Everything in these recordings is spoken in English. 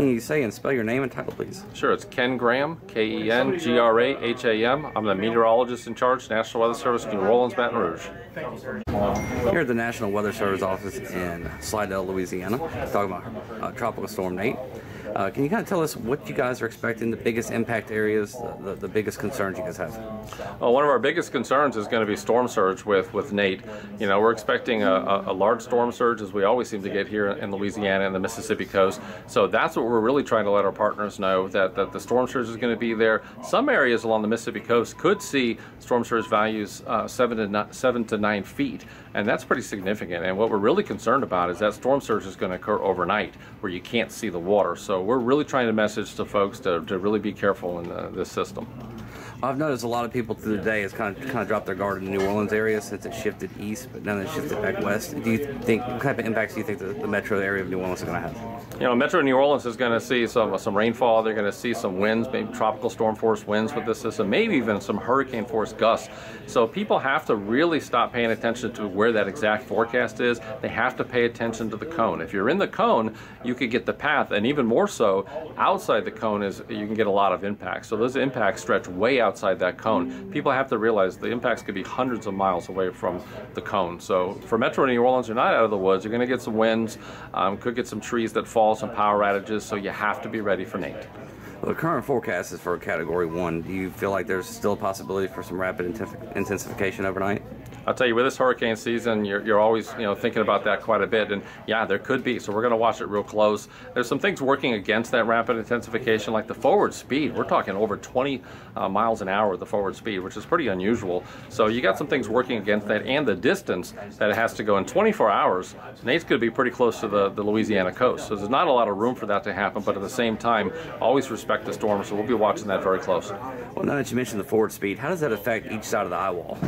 Can you say and spell your name and title, please? Sure, it's Ken Graham, K-E-N-G-R-A-H-A-M. I'm the meteorologist in charge, National Weather Service, New Orleans, Baton Rouge. Here at the National Weather Service office in Slidell, Louisiana, talking about Tropical Storm Nate. Can you kind of tell us what you guys are expecting, the biggest impact areas, the biggest concerns you guys have? Well, one of our biggest concerns is going to be storm surge with Nate. You know, we're expecting a large storm surge, as we always seem to get here in Louisiana and the Mississippi coast. So that's what we're really trying to let our partners know, that the storm surge is going to be there. Some areas along the Mississippi coast could see storm surge values 7 to 9 feet, and that's pretty significant. And what we're really concerned about is that storm surge is going to occur overnight, where you can't see the water. So we're really trying to message to folks to really be careful in this system. I've noticed a lot of people through the day has kind of dropped their guard in the New Orleans area since it shifted east, but then it shifted back west. Do you think, what type of impacts do you think the metro area of New Orleans is going to have? You know, Metro New Orleans is going to see some rainfall. They're going to see some winds, maybe tropical storm force winds with this system, maybe even some hurricane force gusts. So people have to really stop paying attention to where that exact forecast is. They have to pay attention to the cone. If you're in the cone, you could get the path, and even more so, outside the cone is you can get a lot of impacts. So those impacts stretch way outside that cone. People have to realize the impacts could be hundreds of miles away from the cone. So for Metro New Orleans, you're not out of the woods. You're going to get some winds, could get some trees that fall, some power outages, so you have to be ready for Nate. Well, the current forecast is for Category 1. Do you feel like there's still a possibility for some rapid intensification overnight? I'll tell you, with this hurricane season, you're always thinking about that quite a bit, and yeah, there could be. So we're going to watch it real close. There's some things working against that rapid intensification, like the forward speed. We're talking over 20 miles an hour with the forward speed, which is pretty unusual. So you got some things working against that, and the distance that it has to go in 24 hours. Nate's going to be pretty close to the Louisiana coast, so there's not a lot of room for that to happen. But at the same time, always respect the storm. So we'll be watching that very close. Well, now that you mentioned the forward speed, how does that affect each side of the eye wall?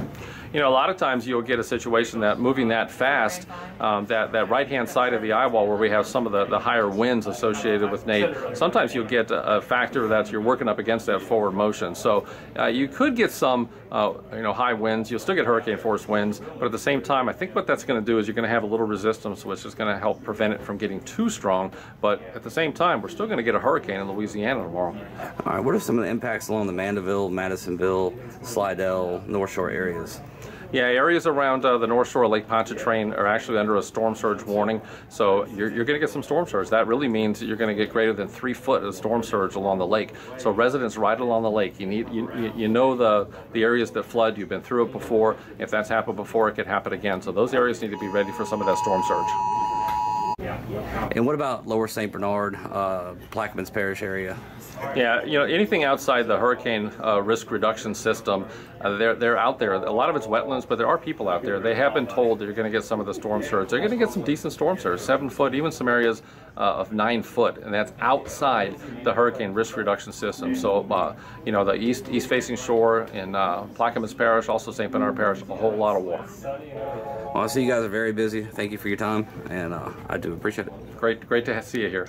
You know, a lot of times you'll get a situation that moving that fast, that right-hand side of the eye wall where we have some of the higher winds associated with Nate, sometimes you'll get a factor that you're working up against that forward motion. So you could get some, high winds. You'll still get hurricane force winds, but at the same time, I think what that's going to do is you're going to have a little resistance, which is going to help prevent it from getting too strong. But at the same time, we're still going to get a hurricane in Louisiana tomorrow. All right, what are some of the impacts along the Mandeville, Madisonville, Slidell, North Shore areas? Yeah, areas around the North Shore of Lake Pontchartrain are actually under a storm surge warning, so you're going to get some storm surge. That really means that you're going to get greater than 3 foot of storm surge along the lake. So residents right along the lake, you know the areas that flood. You've been through it before. If that's happened before, it could happen again. So those areas need to be ready for some of that storm surge. And what about Lower St. Bernard, Plaquemines Parish area? Yeah, anything outside the hurricane risk reduction system, they're out there. A lot of it's wetlands, but there are people out there. They have been told that you're going to get some of the storm surge. They're going to get some decent storm surge, 7 foot, even some areas of 9 foot, and that's outside the hurricane risk reduction system. So, the east-facing shore in Plaquemines Parish, also St. Bernard Parish, a whole lot of water. Well, I see you guys are very busy. Thank you for your time, and I do appreciate it. Great to see you here.